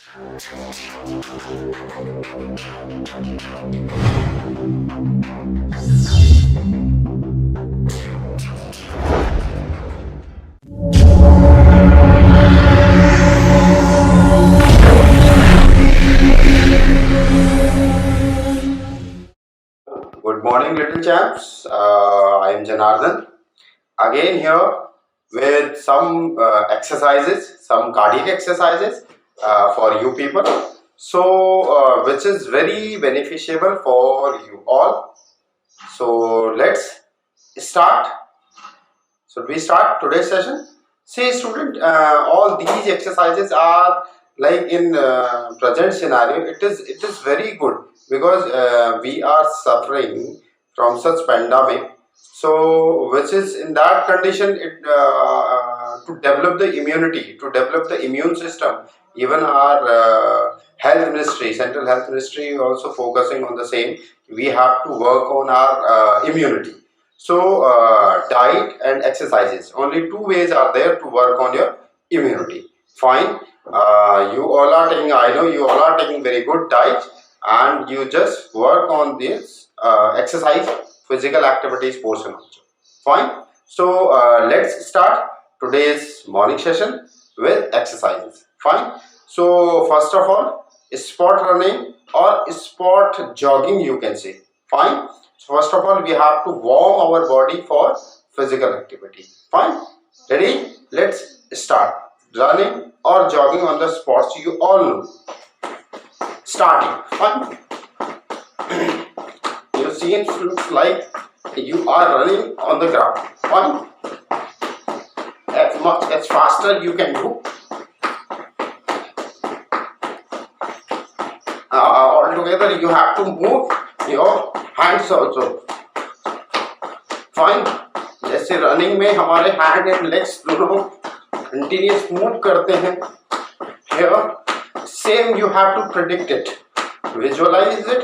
Good morning, little chaps. I am Janardhan. Again here with some exercises, some cardiac exercises for you people. So, which is very beneficial for you all. So, let's start. So, we start today's session. See, student, all these exercises are like in present scenario. It is very good because we are suffering from such pandemic. So, which is in that condition, to develop the immunity, to develop the immune system. Even our health ministry, central health ministry, also focusing on the same. We have to work on our immunity. So, diet and exercises. Only two ways are there to work on your immunity. Fine. You all are taking, I know you all are taking very good diet, and you just work on this exercise, physical activities portion also. Fine. So, let's start today's morning session with exercises. Fine. So, first of all, sport running or sport jogging, you can say. Fine. So first of all, we have to warm our body for physical activity. Fine. Ready? Let's start. Running or jogging on the spots you all know. Starting. Fine. You see, it looks like you are running on the ground. Fine. As faster you can do. Altogether, you have to move your hands also. Fine. जैसे running में हमारे hand and legs दोनों continuous move करते हैं, here same you have to predict it, visualize it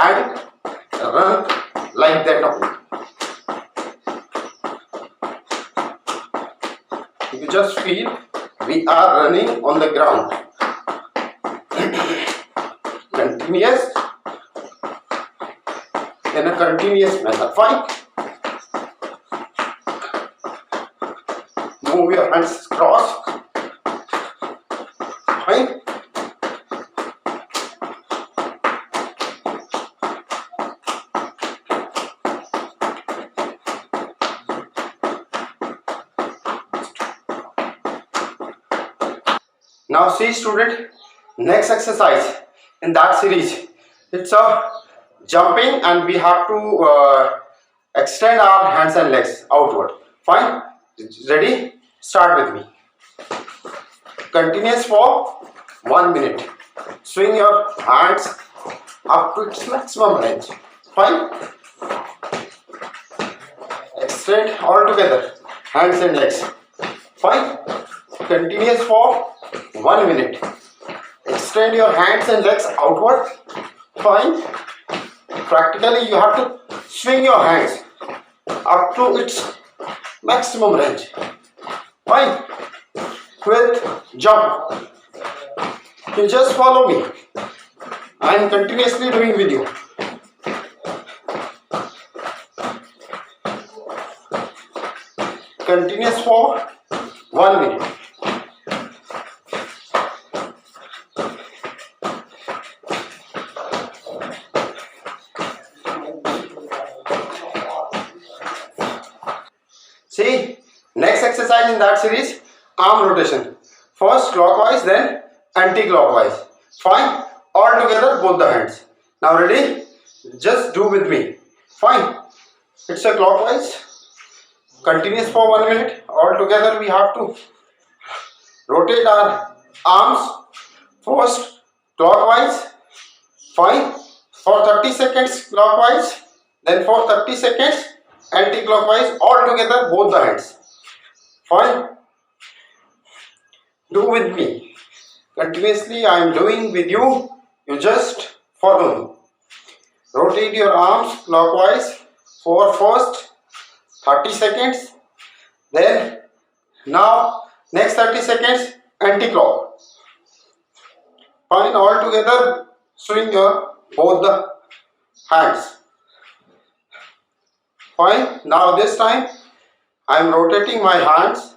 and run like that only. You just feel we are running on the ground. Continuous in a continuous manner. Fine. Move your hands cross. Fine. Now see, student, next exercise in that series, it's a jumping and we have to extend our hands and legs outward. Fine. Ready? Start with me. Continuous for 1 minute. Swing your hands up to its maximum range. Fine. Extend all together hands and legs. Fine. Continuous for 1 minute. Extend your hands and legs outward. Fine. Practically you have to swing your hands up to its maximum range. Fine. With jump. You just follow me. I am continuously doing with you. Continuous for 1 minute. See, next exercise in that series, arm rotation. First clockwise, then anti-clockwise. Fine. All together, both the hands. Now ready? Just do with me. Fine. It's a clockwise. Continuous for 1 minute. All together, we have to rotate our arms. First clockwise. Fine. For 30 seconds clockwise. Then for 30 seconds anti-clockwise, all together, both the hands. Fine. Do with me. Continuously I am doing with you. You just follow me. Rotate your arms clockwise for first 30 seconds. Then now next 30 seconds anti-clock. Fine. All together, swing your both the hands. Fine. Now this time I am rotating my hands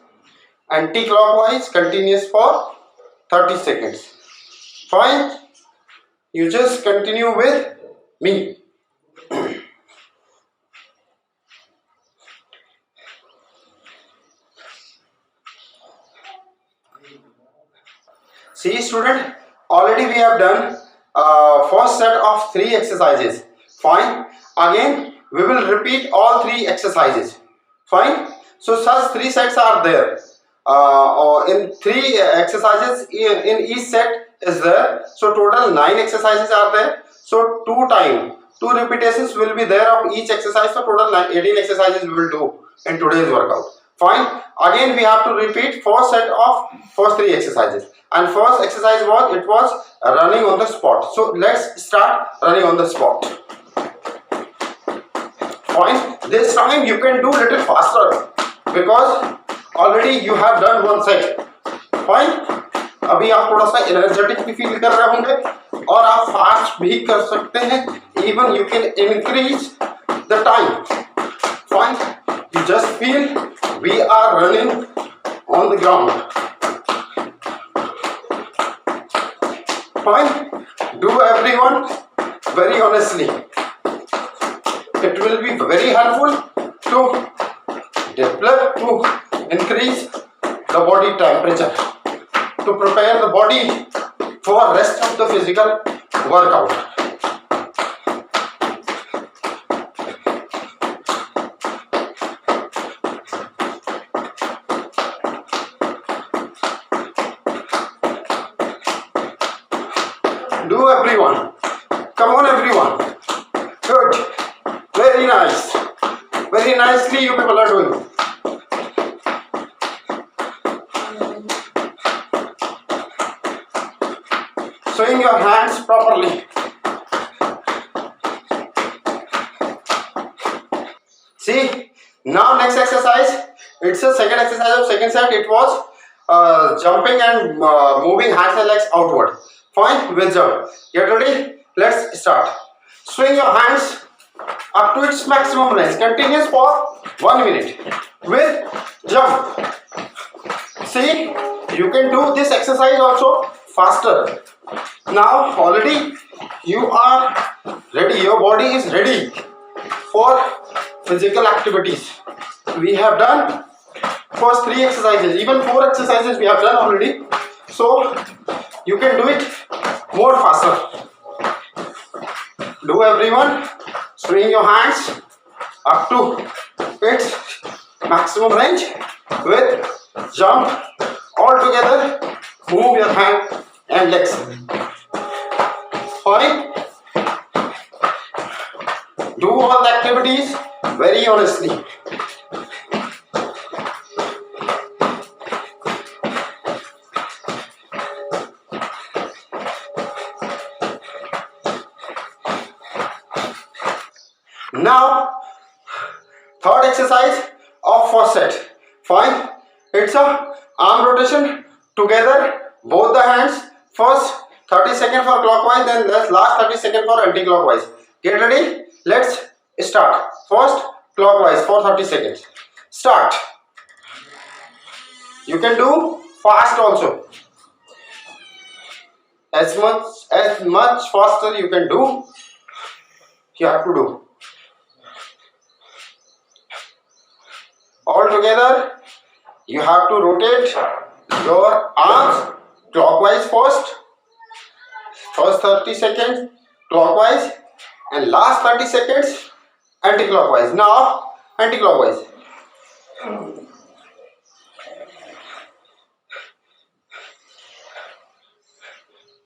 anti-clockwise continuous for 30 seconds. Fine. You just continue with me. See student, already we have done first set of 3 exercises. Fine. Again we will repeat all 3 exercises. Fine. So such 3 sets are there. In 3 exercises in each set is there. So total 9 exercises are there. So 2 repetitions will be there of each exercise. So total 18 exercises we will do in today's workout. Fine. Again we have to repeat first set of first 3 exercises. And first exercise was running on the spot. So let's start running on the spot. Fine. This time you can do little faster because already you have done one set. Fine. अभी आप थोड़ा सा energetic भी feel कर रहे होंगे और आप फास्ट भी कर सकते हैं. Even you can increase the time. Fine. You just feel we are running on the ground. Fine. Do everyone very honestly. It will be very helpful to develop, to increase the body temperature, to prepare the body for rest of the physical workout. Do everyone. Come on everyone. Good. Very nice. Very nicely you people are doing. Swing your hands properly. See, now next exercise, it's a second exercise of second set. It was jumping and moving hands and legs outward. Fine, we'll jump. Get ready? Let's start. Swing your hands up to its maximum range. Continuous for 1 minute with jump. See, you can do this exercise also faster. Now already you are ready. Your body is ready for physical activities. We have done first 3 exercises, even 4 exercises we have done already. So you can do it more faster. Do everyone. Swing your hands up to its maximum range with jump. All together, move your hand and legs. Fine. Do all the activities very honestly. Now, third exercise of first set. Fine. It's a arm rotation together, both the hands. First 30 seconds for clockwise, then last 30 seconds for anti-clockwise. Get ready? Let's start. First clockwise for 30 seconds. Start. You can do fast also. As much faster you can do, you have to do. All together, you have to rotate your arms clockwise first 30 seconds clockwise and last 30 seconds anti-clockwise. Now anti-clockwise.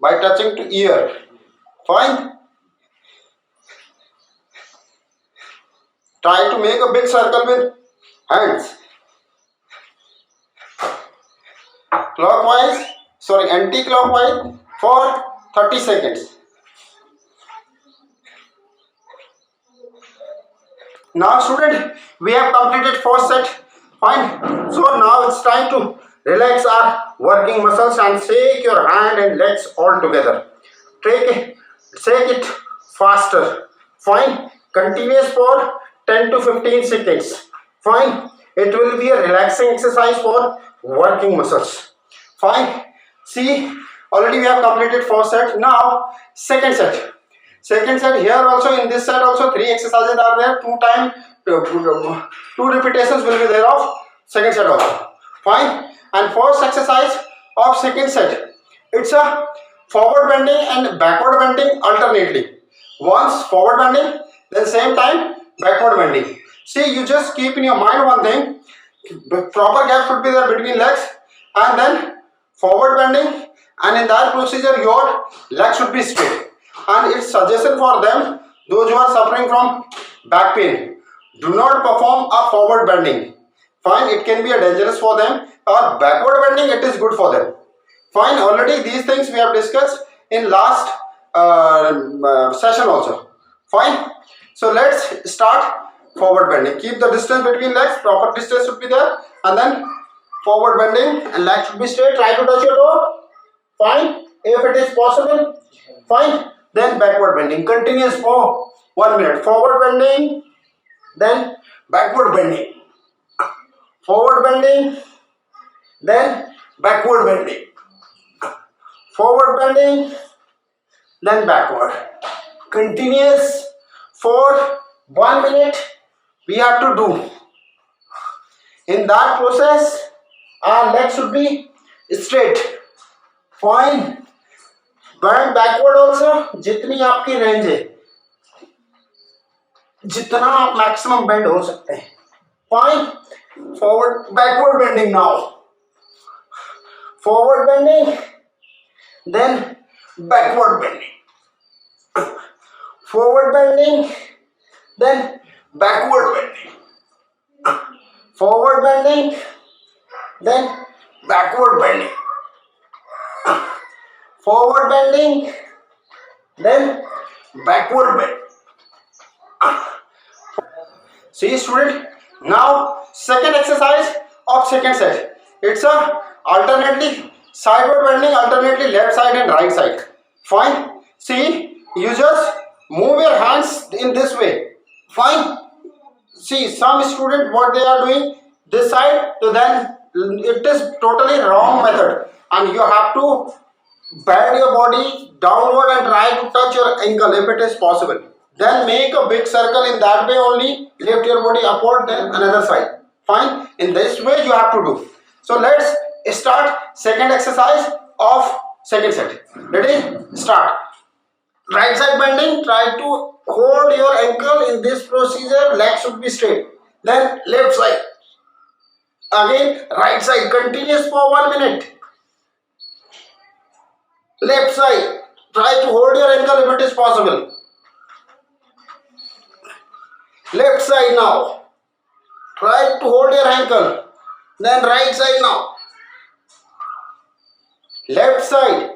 By touching to ear. Fine. Try to make a big circle with hands. Anti-clockwise for 30 seconds. Now student, we have completed first set. Fine. So now it's time to Relax our working muscles and shake your hand and legs all together. Shake it faster. Fine. Continuous for 10 to 15 seconds. Fine. It will be a relaxing exercise for working muscles. Fine. See, already we have completed first set. Now, second set. Second set here also, in this set also, three exercises are there. Two repetitions will be there of second set also. Fine. And first exercise of second set, it's a forward bending and backward bending alternately. Once forward bending, then same time backward bending. See, you just keep in your mind one thing, the proper gap should be there between legs, and then forward bending, and in that procedure your leg should be straight. And it's suggestion for them, those who are suffering from back pain, do not perform a forward bending. Fine, it can be a dangerous for them, or backward bending, it is good for them. Fine, already these things we have discussed in last session also. Fine, so let's start forward bending. Keep the distance between legs, proper distance should be there, and then forward bending and leg should be straight. Try to touch your toe. Fine, if it is possible. Fine, then backward bending. Continuous for 1 minute. Forward bending, then backward bending. Forward bending, then backward bending. Forward bending, then backward. Continuous for 1 minute we have to do. In that process our legs should be straight. Fine. Bend backward also, जितनी आपकी range है, जितना आप maximum bend हो सकते हैं. Fine. Forward, backward bending now. Forward bending, then backward bending. Forward bending, then backward bending. Forward bending, then backward bending. Forward bending, then backward bending. See student, now second exercise of second set. It's a alternately sideward bending, alternately left side and right side. Fine. See, you just move your hands in this way. Fine. See, some students what they are doing this side, so then it is totally wrong method, and you have to bend your body downward and try to touch your ankle if it is possible. Then make a big circle in that way only. Lift your body upward, then another side. Fine. In this way you have to do. So let's start second exercise of second set. Ready? Start. Right side bending. Try to hold your ankle in this procedure. Leg should be straight. Then left side. Again right side. Continuous for 1 minute. Left side. Try to hold your ankle if it is possible. Left side now. Try to hold your ankle. Then right side now. Left side.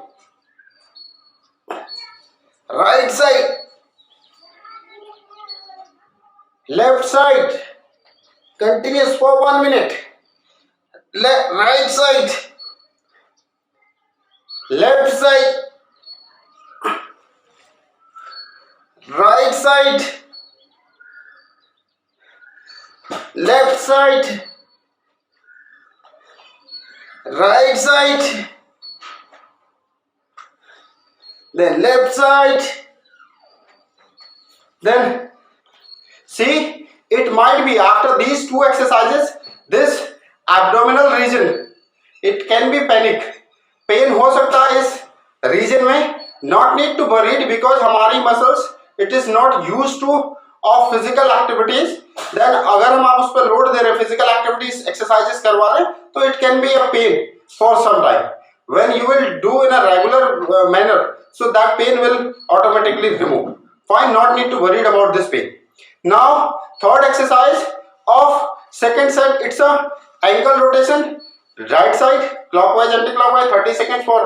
Right side. Left side. Continuous for 1 minute. Right side. Left side. Right side. Left side. Right side. Then left side. Then see, it might be after these two exercises, this abdominal region, it can be panic. Pain हो सकता है इस region में. Not need to worried because हमारी muscles it is not use to of physical activities. Then अगर हम आप उस पर लोड दे रहे हैं, फिजिकल एक्टिविटीज एक्सरसाइजेस करवा रहे हैं, तो it can be a pain for some time. When you will do in a regular manner, so that pain will automatically remove. Fine, not need to worried about this pain. Now third exercise of second set, it's a ankle rotation. Right side clockwise, anti-clockwise, 30 seconds for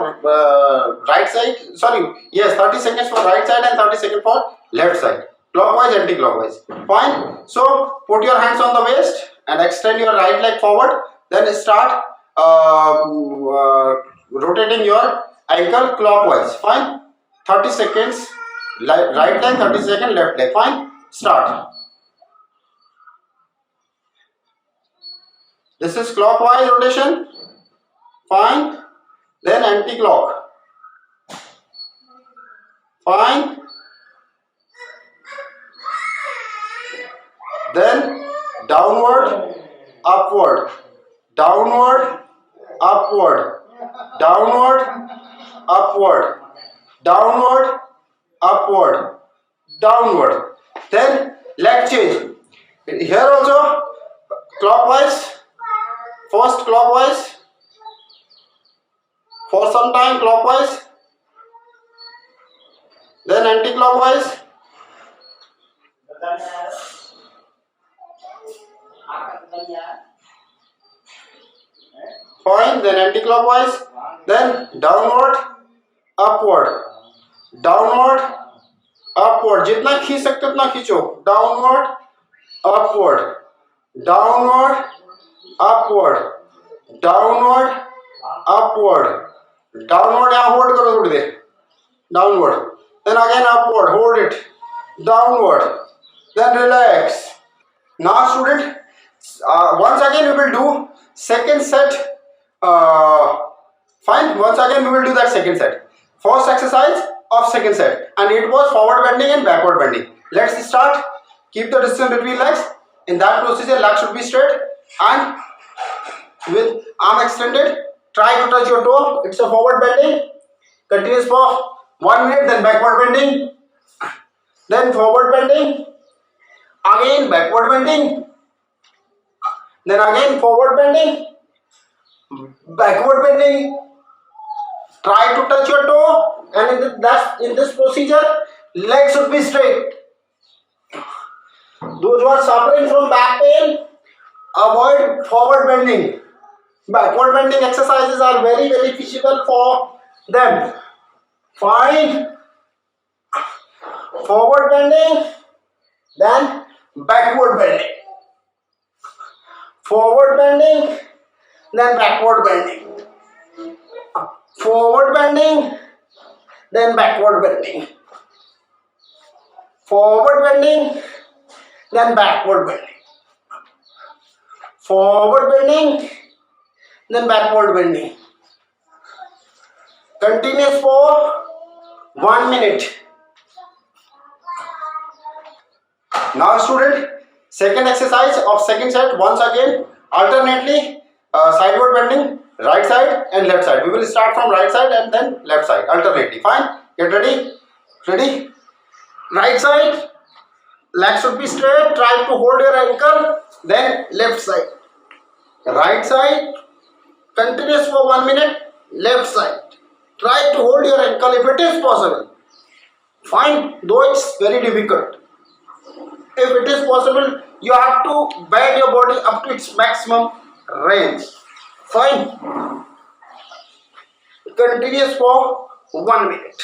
right side, 30 seconds for right side and 30 seconds for left side, clockwise, anti-clockwise. Fine. So put your hands on the waist and extend your right leg forward. Then start rotating your ankle clockwise. Fine. 30 seconds. Right leg, 30 seconds, left leg. Fine. Start. This is clockwise rotation. Fine. Then anti-clock. Fine. Then downward, upward, downward, upward, downward, upward, downward, upward, downward. Then leg change. Here also clockwise. First clockwise. For some time clockwise. Then anti-clockwise. Fine. Then anti-clockwise. Then downward, upward, downward, upward. जितना खींच सकते हो उतना खींचो. Downward, upward, downward, upward, downward, upward, downward. यहाँ hold करो थोड़ी देर. Downward. Then again upward. Hold it. Downward. Then relax. Now student, once again we will do second set. Fine. Once again we will do that second set. First exercise of second set, and it was forward bending and backward bending. Let's start. Keep the distance between legs. In that procedure, legs should be straight and with arm extended. Try to touch your toe. It's a forward bending. Continues for 1 minute. Then backward bending. Then forward bending. Again backward bending. Then again forward bending. Backward bending. Try to touch your toe, and in this procedure, legs should be straight. Those who are suffering from back pain, avoid forward bending. Backward bending exercises are very feasible for them. Fine. Forward bending, then backward bending. Forward bending, then backward bending. Forward bending, then backward bending. Forward bending, then backward bending. Forward bending, then backward bending. Continuous for 1 minute. Now student, second exercise of second set. Once again, alternately sideward bending, right side and left side. We will start from right side and then left side alternately. Fine. Get ready. Ready. Right side. Legs should be straight. Try to hold your ankle. Then left side. Right side. Continuous for 1 minute. Left side. Try to hold your ankle if it is possible. Fine. Though it's very difficult. If it is possible, you have to bend your body up to its maximum range. Fine. Continuous for 1 minute.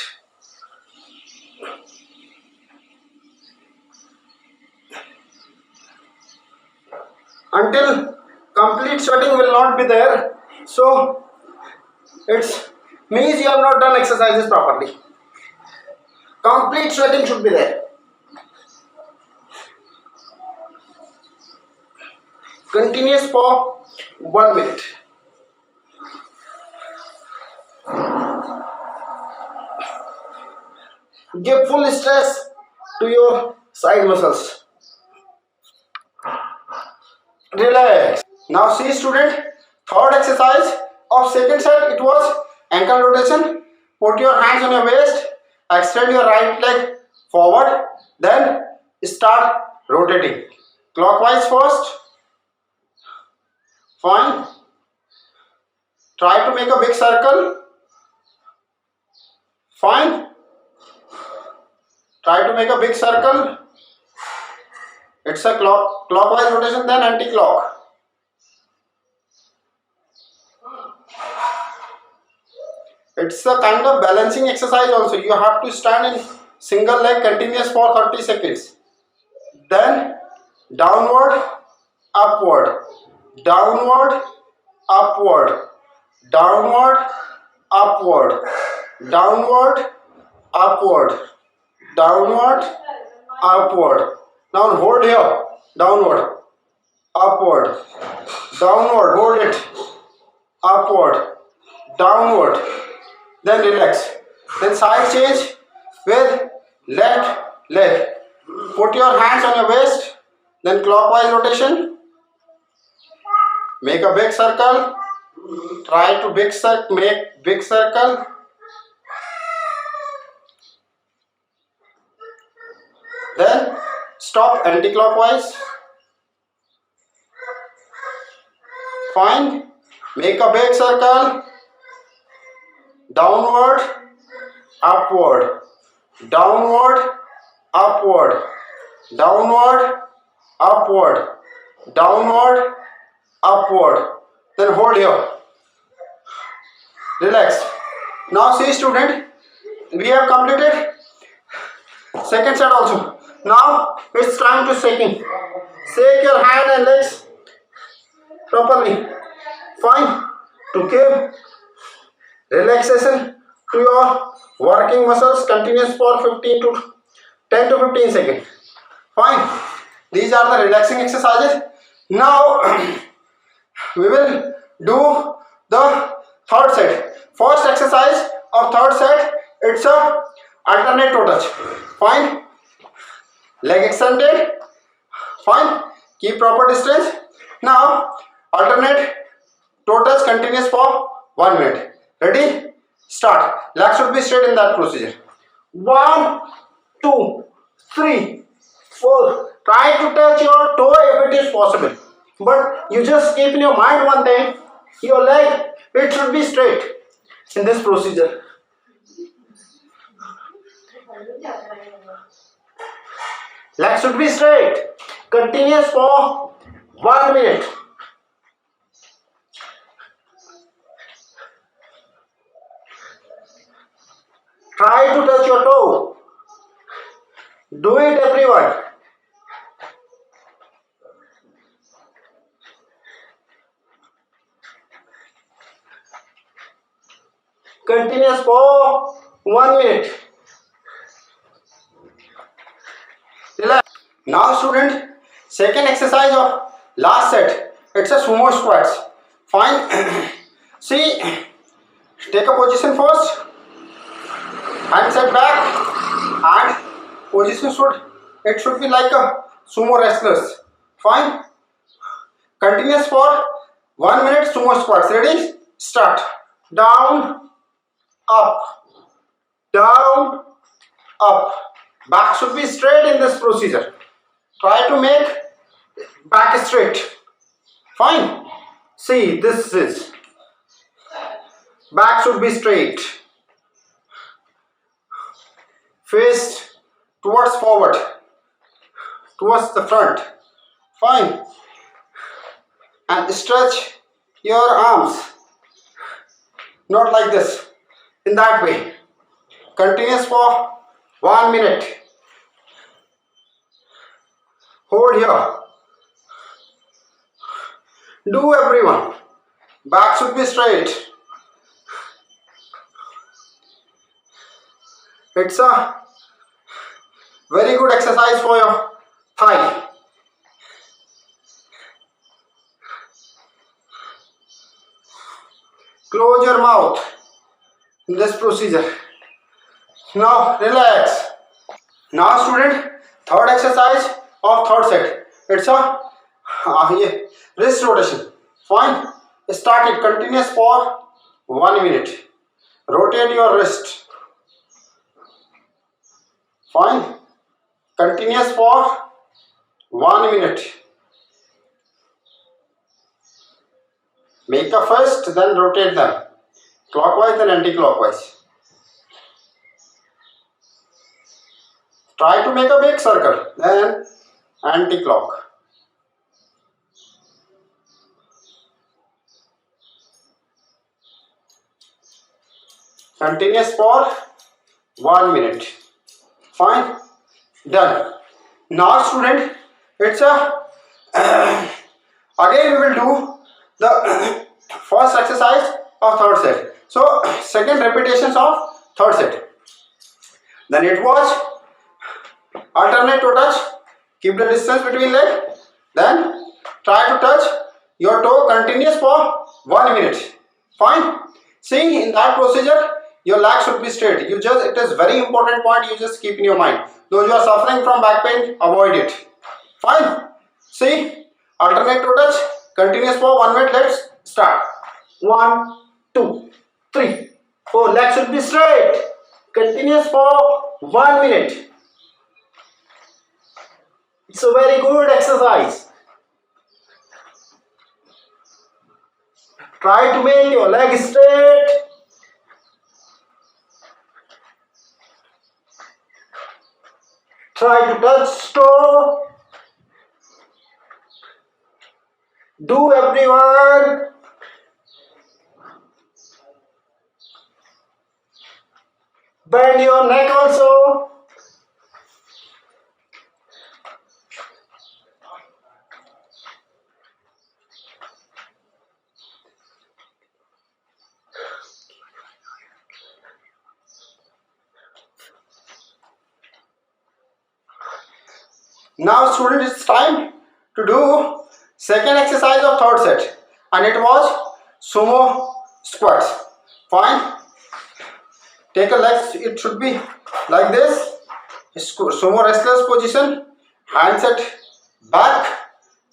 Until complete sweating will not be there. So it means you have not done exercises properly. Complete sweating should be there. Continuous for 1 minute. Give full stress to your side muscles. Relax. Now see student, third exercise of second set, it was ankle rotation. Put your hands on your waist, extend your right leg forward, then start rotating. Clockwise first. Fine. Try to make a big circle. Fine. Try to make a big circle. It's a clockwise rotation, then anti-clock. It's a kind of balancing exercise also. You have to stand in single leg continuous for 30 seconds. Then downward, upward, downward, upward, downward, upward, downward, upward, downward, upward. Now hold here, downward, upward, downward, hold it, upward, downward, then relax. Then side change with left leg. Put your hands on your waist, then clockwise rotation. Make a big circle. Try to make big circle. Then stop anti-clockwise. Fine. Make a big circle. Downward, upward, downward, upward, downward, upward, downward, upward. Then hold here. Relax. Now see student, we have completed second set also. Now it's time to shaking. Shake your hand and legs properly. Fine. To give relaxation to your working muscles, continuous for 10 to 15 seconds. Fine. These are the relaxing exercises. Now we will do the third set. First exercise of third set, it's a alternate toe touch. Fine. Leg extended. Fine. Keep proper distance. Now alternate toe touch continuous for 1 minute. Ready? Start. Legs should be straight in that procedure. 1, 2, 3, 4. Try to touch your toe if it is possible. But you just keep in your mind one thing. Your leg, it should be straight in this procedure. Legs should be straight. Continuous for 1 minute. Try to touch your toe. Do it, everyone. Continuous for 1 minute. Relax. Now student, second exercise of last set. It's a sumo squats. Fine. See, take a position first. Hand set back and position should be like a sumo wrestlers. Fine. Continuous for 1 minute sumo squats. Ready? Start. Down, up, down, up. Back should be straight in this procedure. Try to make back straight. Fine. See, this is back should be straight. Face towards forward, towards the front. Fine. And stretch your arms. Not like this. In that way. Continuous for 1 minute. Hold here. Do everyone. Back should be straight. It's a very good exercise for your thigh. Close your mouth in this procedure. Now relax. Now student, third exercise of third set. It's a wrist rotation. Fine. Start it continuous for 1 minute. Rotate your wrist. Fine. Continuous for 1 minute. Make a first, then rotate them. Clockwise and anti-clockwise. Try to make a big circle, then anti-clock. Continuous for 1 minute. Fine. Done. Now student, it's a again we will do the first exercise of third set. So second repetitions of third set. Then it was alternate to touch, keep the distance between leg, then try to touch your toe continuous for 1 minute. Fine. See, in that procedure your leg should be straight. It is very important point, you just keep in your mind. Those who are suffering from back pain, avoid it. Fine. See, alternate to touch, continuous for 1 minute. Let's start. 1, 2, 3, 4. Leg should be straight. Continuous for 1 minute. It's a very good exercise. Try to make your leg straight. Try to touch toe. Do everyone. Bend your neck also. Now students, it's time to do second exercise of third set, and it was sumo squats. Fine. Take a leg, it should be like this. Sumo wrestler's position, hands at back,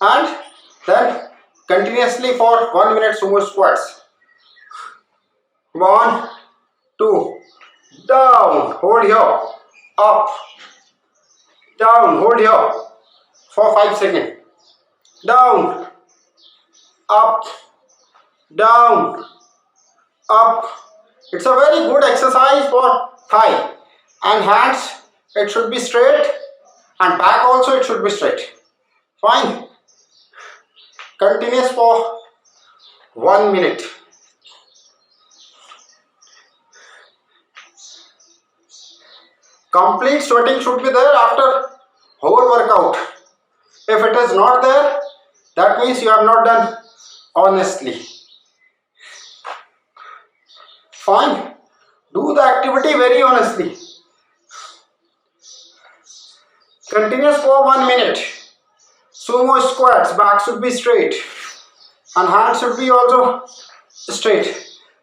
and then continuously for 1 minute sumo squats. 1, 2, down, hold here, up, down, hold here for 5 seconds, down, up, down, up. It's a very good exercise for thigh and hands. It should be straight, and back also it should be straight. Fine. Continuous for 1 minute. Complete sweating should be there after whole workout. If it is not there, that means you have not done honestly. Fine. Do the activity very honestly. Continuous for 1 minute. Sumo squats, back should be straight and hands should be also straight.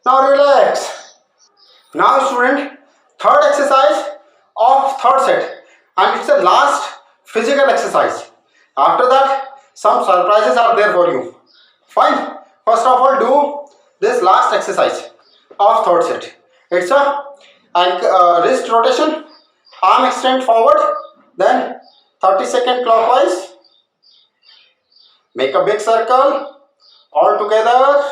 Now relax. Now student, third exercise of third set, and it's the last physical exercise. After that, some surprises are there for you. Fine. First of all, do this last exercise of third set. It's a wrist rotation, arm extend forward, then 30-second clockwise. Make a big circle all together.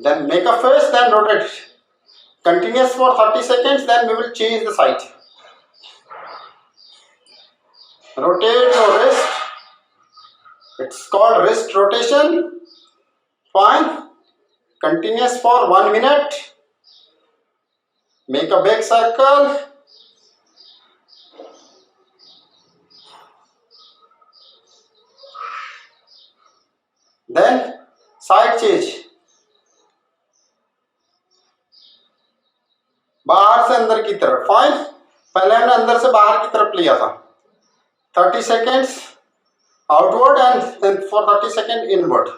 Then make a face, then rotate. Continuous for 30 seconds, then we will change the side. Rotate your wrist. It's called wrist rotation. Fine. Continuous for 1 minute. Make a big circle. Then side change. बाहर से अंदर की तरफ. Fine. पहले हमने अंदर से बाहर की तरफ लिया था. 30 seconds outward and then for 30 seconds inward.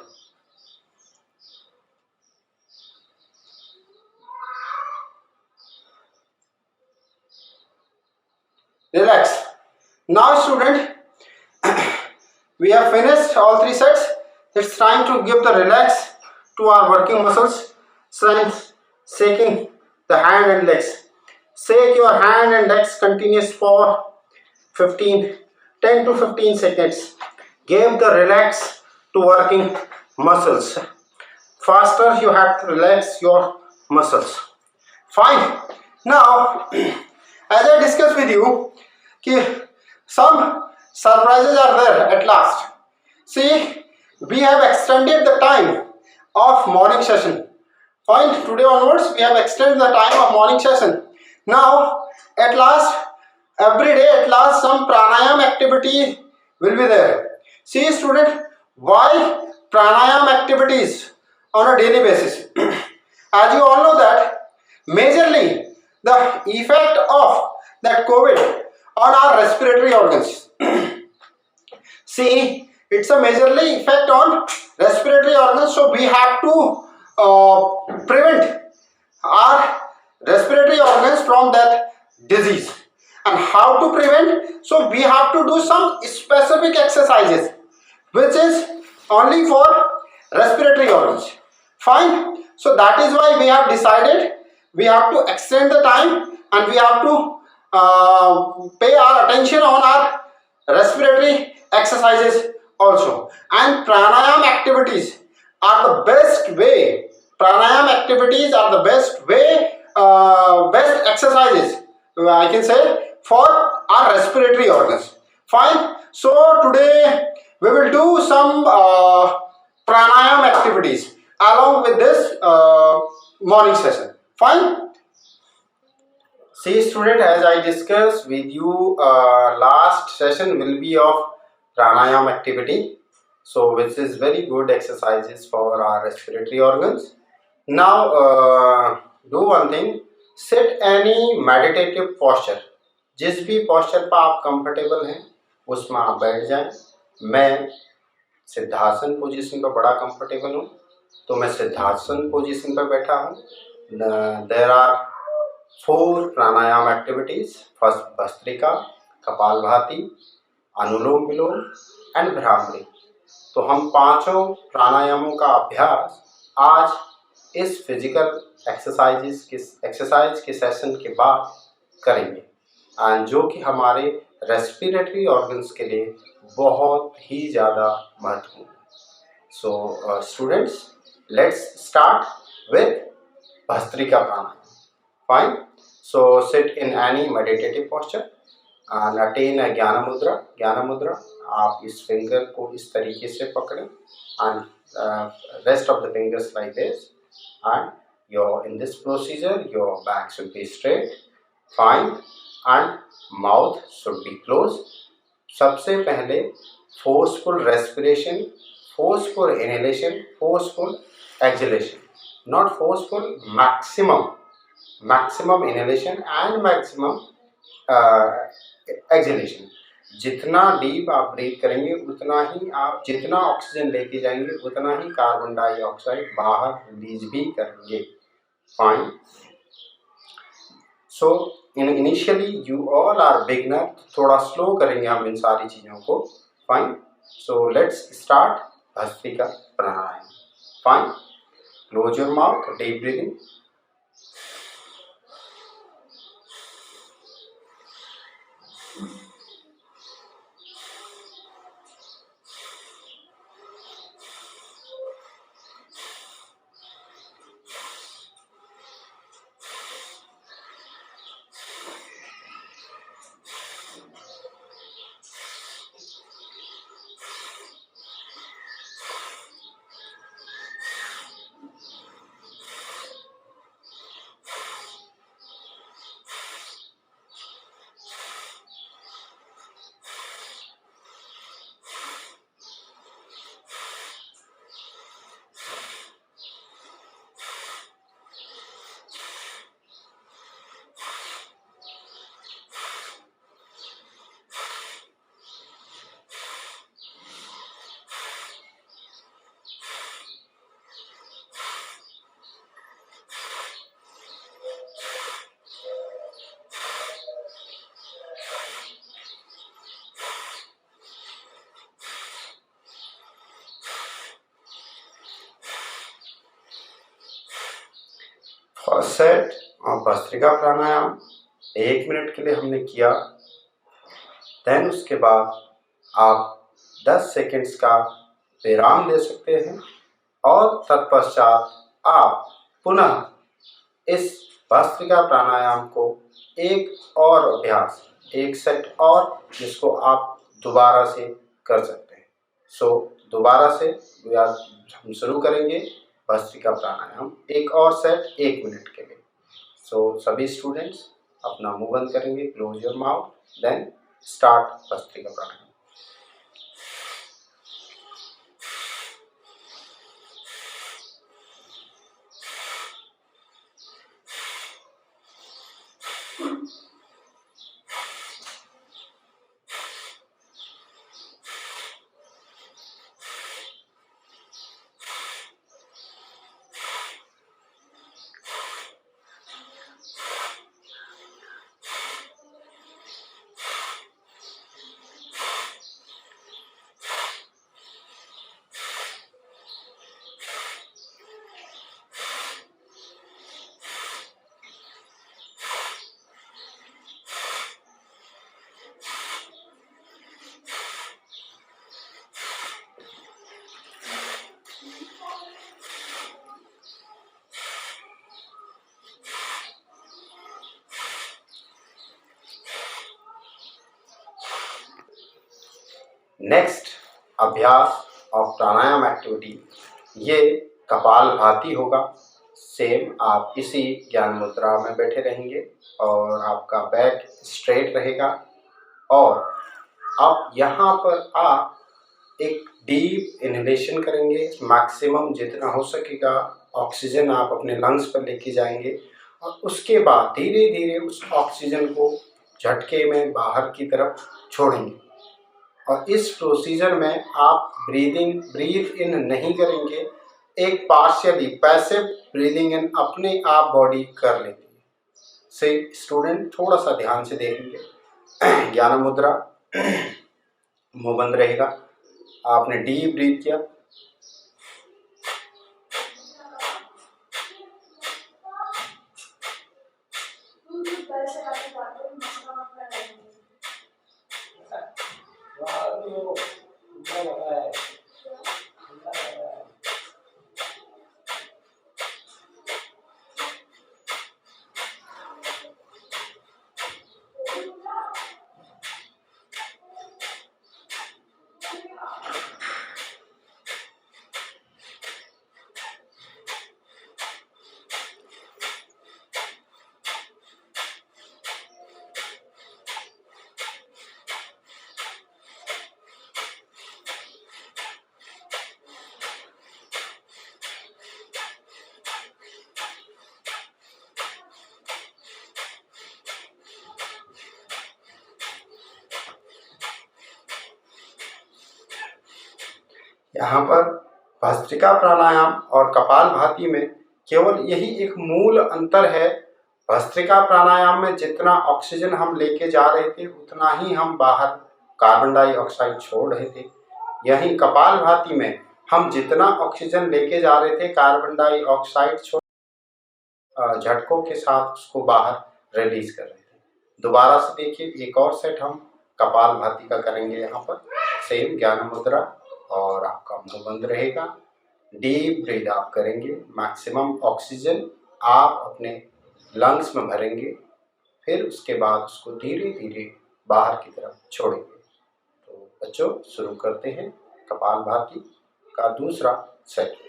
Relax. Now student, we have finished all 3 sets. It's time to give the relax to our working muscles. Strength, shaking the hand and legs. Shake your hand and legs continuous for 10 to 15 seconds. Give the relax to working muscles. Faster you have to relax your muscles. Fine. Now, as I discussed with you, some surprises are there at last. See, we have extended the time of morning session. Fine. Today onwards, we have extended the time of morning session. Now, at last, every day at last some pranayam activity will be there. See student, why pranayam activities on a daily basis. As you all know that majorly the effect of that COVID on our respiratory organs. See, it's a majorly effect on respiratory organs, so we have to prevent our respiratory organs from that disease. And how to prevent? So we have to do some specific exercises which is only for respiratory organs. Fine. So that is why we have decided we have to extend the time and we have to pay our attention on our respiratory exercises also. And pranayam activities are the best way. Pranayam activities are the best way, best exercises, I can say, for our respiratory organs. Fine. So today we will do some pranayam activities along with this morning session. Fine. See student, as I discussed with you, last session will be of pranayam activity. So which is very good exercises for our respiratory organs. Now do one thing, sit any meditative posture. जिस भी posture पर आप comfortable हैं उसमें आप बैठ जाएं. मैं सिद्धासन पोजीशन पर बड़ा कंफर्टेबल हूँ तो मैं सिद्धासन पोजीशन पर बैठा हूँ. There are 4 pranayama activities. First Bhastrika, Kapalbhati, Anulom Vilom and Bhramari. तो हम पांचों प्राणायामों का अभ्यास आज इस फिजिकल एक्सरसाइज के सेशन के बाद करेंगे, एंड जो कि हमारे रेस्पिरेटरी ऑर्गन्स के लिए बहुत ही ज़्यादा महत्वपूर्ण है. So students, let's start with bhastrika pranayama. Fine. So sit in any meditative posture and attain a ज्ञान मुद्रा. ज्ञान मुद्रा, आप इस फिंगर को इस तरीके से पकड़ें and rest of the fingers like this, and in this procedure your back should be straight. Fine. And mouth should be closed. सबसे पहले forceful respiration, forceful inhalation, forceful exhalation. Not forceful, maximum inhalation and maximum exhalation. जितना deep आप breathe करेंगे उतना ही आप जितना oxygen लेके जाएंगे उतना ही कार्बन डाइऑक्साइड बाहर रिलीज भी करेंगे. Fine. So initially you all are beginner, थोड़ा स्लो करेंगे हम इन सारी चीज़ों को. Fine. So let's start Bhastrika pranayama. Fine. Close your mouth, deep breathing. First set और भस्त्रिका प्राणायाम 1 मिनट के लिए हमने किया. देन उसके बाद आप 10 सेकेंड्स का विराम ले सकते हैं और तत्पश्चात आप पुनः इस भस्त्रिका प्राणायाम को एक और अभ्यास, एक सेट और, जिसको आप दोबारा से कर सकते हैं. सो दोबारा से हम शुरू करेंगे भस्त्रिका प्राणायाम, एक और सेट 1 मिनट के लिए. सो सभी स्टूडेंट्स अपना मुंह बंद करेंगे, close your mouth, then start Bhastrika pranayama. Next अभ्यास ऑफ प्राणायाम एक्टिविटी, ये कपालभाति होगा। सेम आप इसी ज्ञान मुद्रा में बैठे रहेंगे और आपका बैक स्ट्रेट रहेगा और अब यहाँ पर आप एक डीप इनहेलेशन करेंगे। मैक्सिमम जितना हो सकेगा ऑक्सीजन आप अपने लंग्स पर लेके जाएंगे और उसके बाद धीरे धीरे उस ऑक्सीजन को झटके में बाहर की तरफ छोड़ेंगे। और इस प्रोसीजर में आप ब्रीथ इन नहीं करेंगे, एक पार्शियली पैसिव ब्रीदिंग इन अपने आप बॉडी कर लेती है। से स्टूडेंट थोड़ा सा ध्यान से देखेंगे। ज्ञान मुद्रा, मुंह बंद रहेगा, आपने डीप ब्रीथ किया, यहाँ पर भस्त्रिका प्राणायाम और कपालभाति में केवल यही एक मूल अंतर है। भस्त्रिका प्राणायाम में जितना ऑक्सीजन हम लेके जा रहे थे उतना ही हम बाहर कार्बन डाइऑक्साइड छोड़ रहे थे। यही कपालभाति में हम जितना ऑक्सीजन लेके जा रहे थे कार्बन डाइऑक्साइड छोड़ झटकों के साथ उसको बाहर रिलीज कर रहे थे। दोबारा से देखिए, एक और सेट हम कपालभाति का करेंगे। यहाँ पर सेम ज्ञान मुद्रा और आपका मुंह बंद रहेगा, डीप ब्रीथ आप करेंगे, मैक्सिमम ऑक्सीजन आप अपने लंग्स में भरेंगे, फिर उसके बाद उसको धीरे धीरे बाहर की तरफ छोड़ेंगे। तो बच्चों शुरू करते हैं कपालभाति का दूसरा सेट।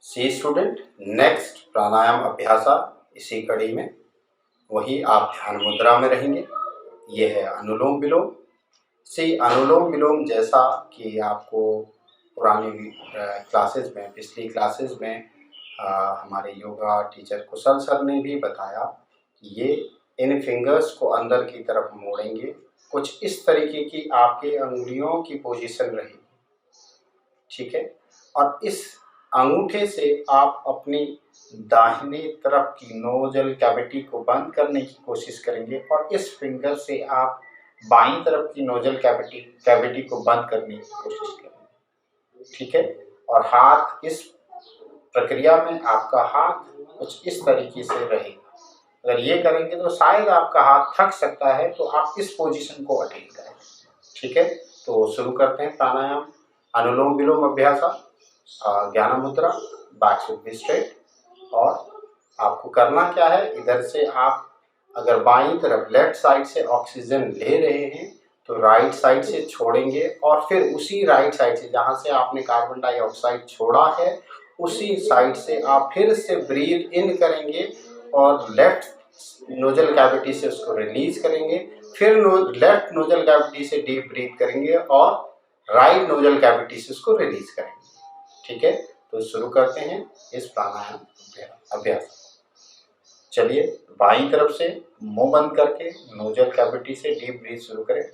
सी स्टूडेंट, नेक्स्ट प्राणायाम अभ्यासा इसी कड़ी में, वही आप ध्यान मुद्रा में रहेंगे। ये है अनुलोम विलोम। सी अनुलोम विलोम जैसा कि आपको पुरानी क्लासेस में, पिछली क्लासेस में हमारे योगा टीचर कुशल सर ने भी बताया कि ये इन फिंगर्स को अंदर की तरफ मोड़ेंगे, कुछ इस तरीके की आपके अंगुलियों की पोजीशन रहेगी, ठीक है। और इस अंगूठे से आप अपनी दाहिनी तरफ की नोजल कैविटी को बंद करने की कोशिश करेंगे और इस फिंगर से आप बाईं तरफ की नोजल कैविटी को बंद करने की कोशिश करेंगे, ठीक है। और हाथ, इस प्रक्रिया में आपका हाथ कुछ इस तरीके से रहेगा। अगर ये करेंगे तो शायद आपका हाथ थक सकता है, तो आप इस पोजीशन को अटेन करें, ठीक है। तो शुरू करते हैं प्राणायाम अनुलोम विलोम अभ्यासा। ज्ञान मुद्रा, बैक शुड बी स्ट्रेट। और आपको करना क्या है, इधर से आप अगर बाईं तरफ लेफ्ट साइड से ऑक्सीजन ले रहे हैं तो राइट साइड से छोड़ेंगे और फिर उसी राइट साइड से जहां से आपने कार्बन डाइऑक्साइड छोड़ा है उसी साइड से आप फिर से ब्रीथ इन करेंगे और लेफ्ट नोजल कैविटी से उसको रिलीज करेंगे, फिर लेफ्ट नोजल कैविटी से डीप ब्रीथ करेंगे और राइट नोजल कैविटी से उसको रिलीज करेंगे, ठीक है। तो शुरू करते हैं इस प्राणायाम अभ्यास। चलिए, बाईं तरफ से मुंह बंद करके नोजल कैविटी से डीप ब्रीथ शुरू करें।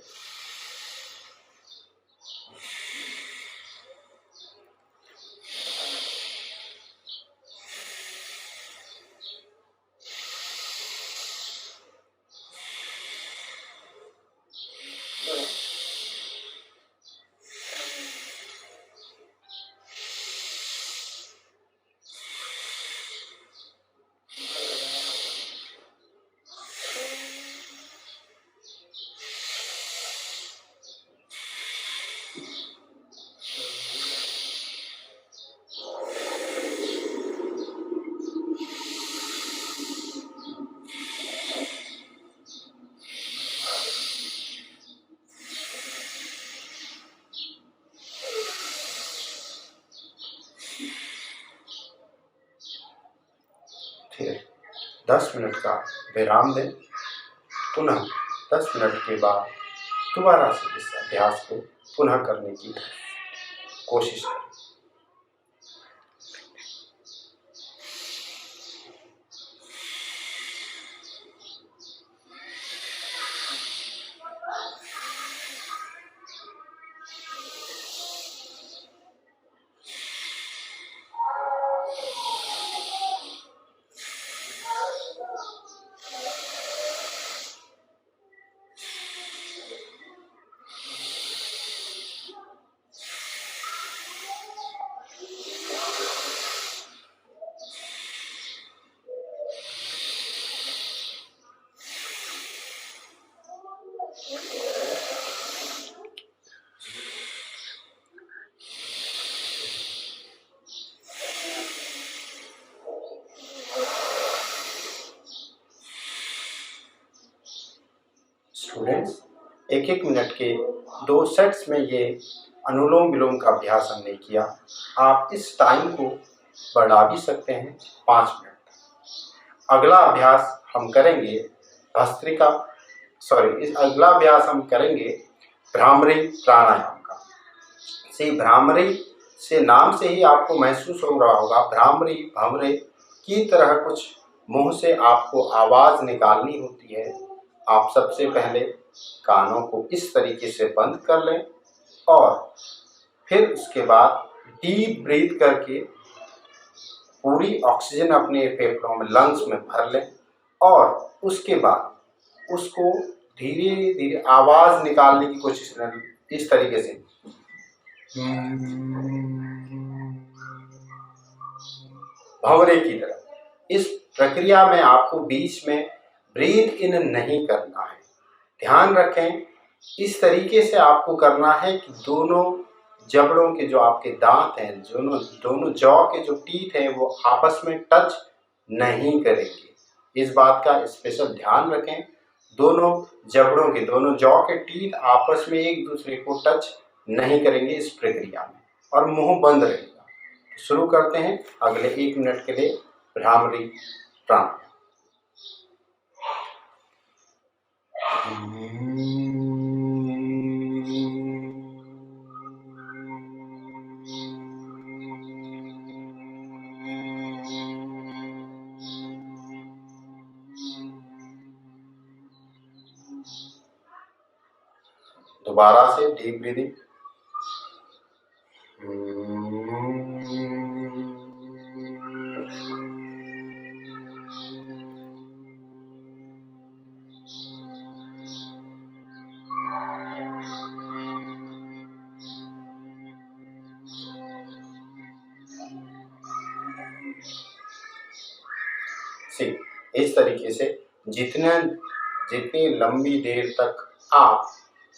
फिर 10 मिनट का विराम दें। पुनः 10 मिनट के बाद दोबारा से इस अभ्यास को पुनः करने की कोशिश करें। स्टूडेंट्स, 1-1 मिनट के 2 सेट्स में ये अनुलोम विलोम का अभ्यास हमने किया। आप इस टाइम को बढ़ा भी सकते हैं 5 मिनट तक। अगला अभ्यास हम करेंगे अगला अभ्यास हम करेंगे भ्रामरी प्राणायाम का। भ्रामरी से नाम से ही आपको महसूस हो रहा होगा, भ्रामरी भंवरे की तरह कुछ मुंह से आपको आवाज निकालनी होती है। आप सबसे पहले कानों को इस तरीके से बंद कर लें और फिर उसके बाद डीप ब्रीथ करके पूरी ऑक्सीजन अपने फेफड़ों में, लंग्स में भर लें और उसके बाद उसको धीरे धीरे आवाज निकालने की कोशिश करें, इस तरीके से भंवरे की तरह। इस प्रक्रिया में आपको बीच में ब्रीथ इन नहीं करना है। ध्यान रखें, इस तरीके से आपको करना है कि दोनों जबड़ों के जो आपके दांत हैं, दोनों जॉ के जो टीथ हैं, वो आपस में टच नहीं करेंगे। इस बात का स्पेशल ध्यान रखें। दोनों जबड़ों के, दोनों जॉ के टीथ आपस में एक दूसरे को टच नहीं करेंगे इस प्रक्रिया में, और मुंह बंद रहेगा। शुरू करते हैं अगले 1 मिनट के लिए भ्रामरी प्राणायाम। दोबारा से डीप ब्रीदिंग। इस तरीके से जितनी लंबी देर तक आप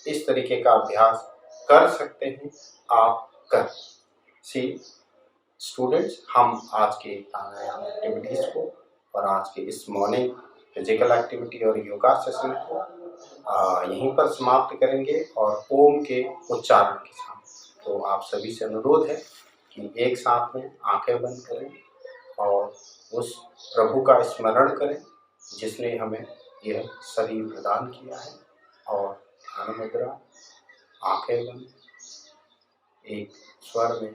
इस तरीके का अभ्यास कर सकते हैं, आप कर। स्टूडेंट्स, हम आज के प्राणायाम एक्टिविटीज को और आज के इस मॉर्निंग फिजिकल एक्टिविटी और योगा सेशन को यहीं पर समाप्त करेंगे और ओम के उच्चारण के साथ। तो आप सभी से अनुरोध है कि एक साथ में आंखें बंद करें और उस प्रभु का स्मरण करें जिसने हमें यह शरीर प्रदान किया है, और ध्यान मुद्रा, आंखें बंद, एक स्वर में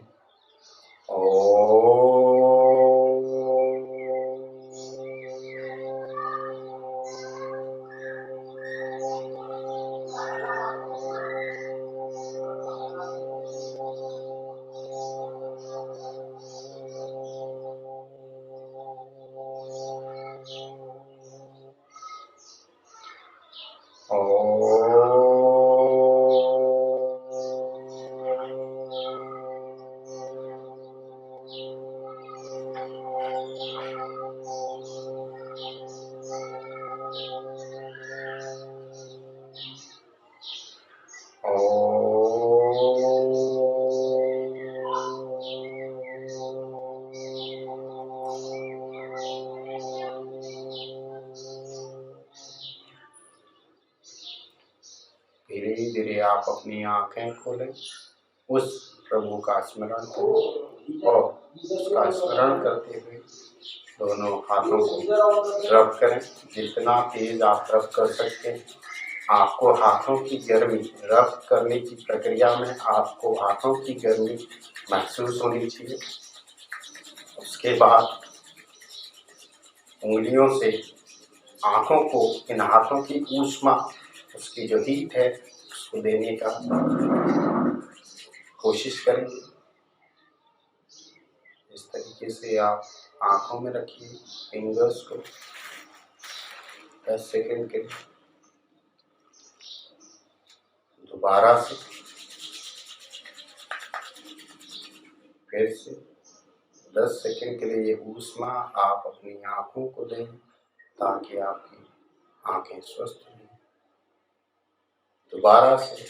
धीरे धीरे आप अपनी आंखें खोलें, उस प्रभु का स्मरण करें और उसका स्मरण करते हुए दोनों हाथों को रब करें। जितना तेज आप रब कर सकते हैं, आपको हाथों की गर्मी, रब करने की प्रक्रिया में आपको हाथों की गर्मी महसूस होनी चाहिए। उसके बाद उंगलियों से आंखों को, इन हाथों की ऊष्मा, उसकी जो हीट है उसको देने का कोशिश करेंगे। इस तरीके से आप आंखों में रखिए फिंगर्स को 10 सेकंड के लिए। दोबारा से फिर से 10 सेकंड के लिए ये ऊष्मा आप अपनी आंखों को दें ताकि आपकी आंखें स्वस्थ रहें। दोबारा से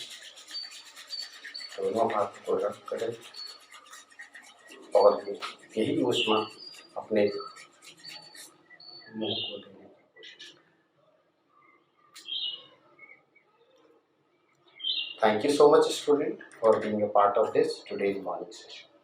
दोनों हाथ को रख करें और यही ऊष्मा अपने मुंह को देने की कोशिश करें। Thank you so much, student, for being a part of this today's morning session.